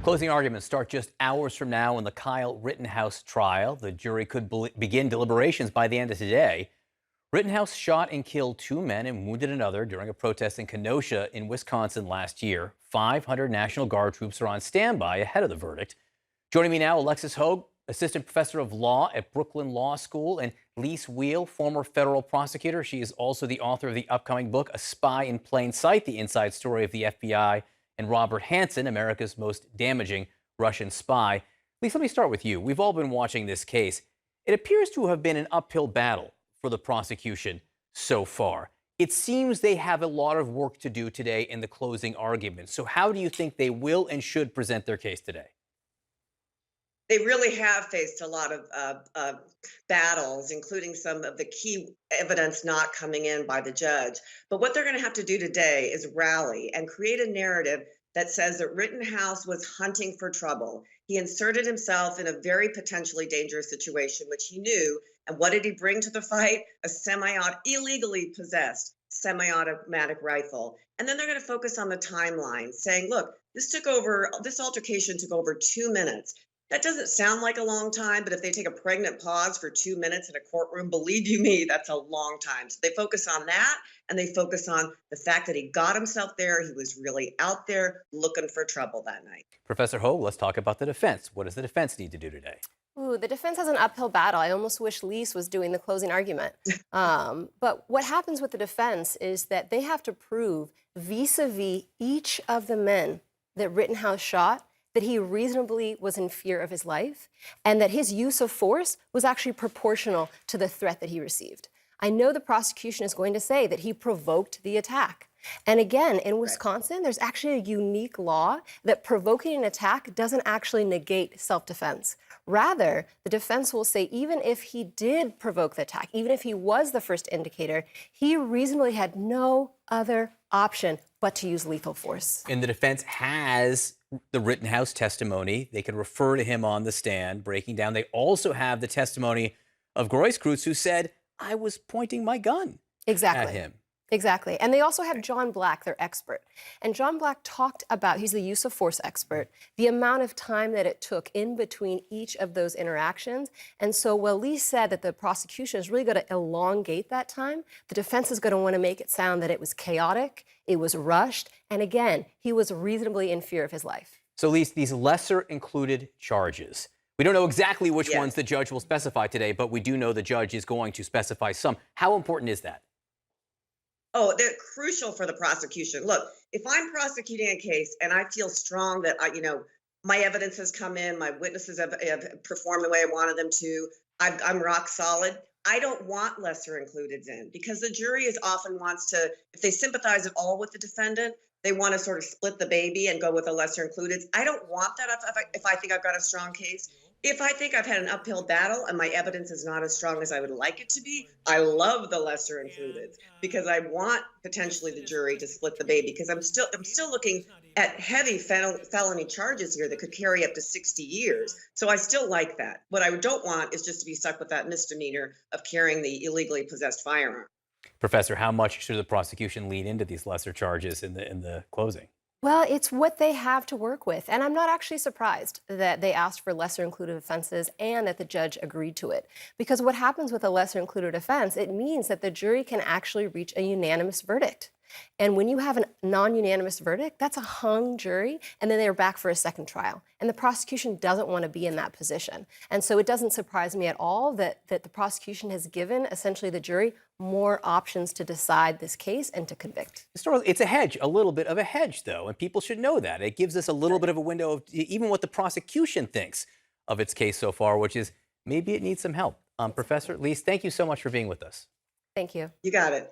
Closing arguments start just hours from now in the Kyle Rittenhouse trial. The jury could begin deliberations by the end of today. Rittenhouse shot and killed two men and wounded another during a protest in Kenosha in Wisconsin last year. 500 National Guard troops are on standby ahead of the verdict. Joining me now, Alexis Hoag, assistant professor of law at Brooklyn Law School, and Lise Wheel, former federal prosecutor. She is also the author of the upcoming book, A Spy in Plain Sight, the inside story of the FBI and Robert Hanssen, America's most damaging Russian spy. Lise, let me start with you. We've all been watching this case. It appears to have been an uphill battle for the prosecution so far. It seems they have a lot of work to do today in the closing arguments. So how do you think they will and should present their case today? They really have faced a lot of battles, including some of the key evidence not coming in by the judge. But what they're going to have to do today is rally and create a narrative that says that Rittenhouse was hunting for trouble. He inserted himself in a very potentially dangerous situation, which he knew. And what did he bring to the fight? A illegally possessed semi-automatic rifle. And then they're going to focus on the timeline, saying, look, this altercation took over 2 minutes. That doesn't sound like a long time, but if they take a pregnant pause for 2 minutes in a courtroom, believe you me, that's a long time. So they focus on that, and they focus on the fact that he got himself there. He was really out there looking for trouble that night. Professor Hoag, let's talk about the defense. What does the defense need to do today? Ooh, the defense has an uphill battle. I almost wish Lise was doing the closing argument. But what happens with the defense is that they have to prove vis-a-vis each of the men that Rittenhouse shot that he reasonably was in fear of his life and that his use of force was actually proportional to the threat that he received. I know the prosecution is going to say that he provoked the attack. And again, in Wisconsin, there's actually a unique law that provoking an attack doesn't actually negate self-defense. Rather, the defense will say even if he did provoke the attack, even if he was the first indicator, he reasonably had no other option but to use lethal force. And the defense has the Rittenhouse testimony. They can refer to him on the stand, breaking down. They also have the testimony of Grosskreutz, who said, I was pointing my gun at him. Exactly. And they also have John Black, their expert. And John Black talked about, he's the use of force expert, the amount of time that it took in between each of those interactions. And so while Lee said that the prosecution is really going to elongate that time, the defense is going to want to make it sound that it was chaotic, it was rushed, and again, he was reasonably in fear of his life. So these lesser included charges, we don't know exactly which ones the judge will specify today, but we do know the judge is going to specify some. How important is that? Oh, they're crucial for the prosecution. Look, if I'm prosecuting a case and I feel strong that my evidence has come in, my witnesses have performed the way I wanted them to, I'm rock solid. I don't want lesser included in because the jury often wants to, if they sympathize at all with the defendant, they want to sort of split the baby and go with a lesser included. I don't want that if I think I've got a strong case. If I think I've had an uphill battle and my evidence is not as strong as I would like it to be, I love the lesser included because I want potentially the jury to split the baby because I'm still looking at heavy felony charges here that could carry up to 60 years. So I still like that. What I don't want is just to be stuck with that misdemeanor of carrying the illegally possessed firearm. Professor, how much should the prosecution lean into these lesser charges in the closing? Well, it's what they have to work with. And I'm not actually surprised that they asked for lesser included offenses and that the judge agreed to it. Because what happens with a lesser included offense, it means that the jury can actually reach a unanimous verdict. And when you have a non-unanimous verdict, that's a hung jury, and then they're back for a second trial. And the prosecution doesn't want to be in that position. And so it doesn't surprise me at all that the prosecution has given essentially the jury more options to decide this case and to convict. It's a hedge, a little bit of a hedge, though, and people should know that. It gives us a little bit of a window of even what the prosecution thinks of its case so far, which is maybe it needs some help. Professor Lise, thank you so much for being with us. Thank you. You got it.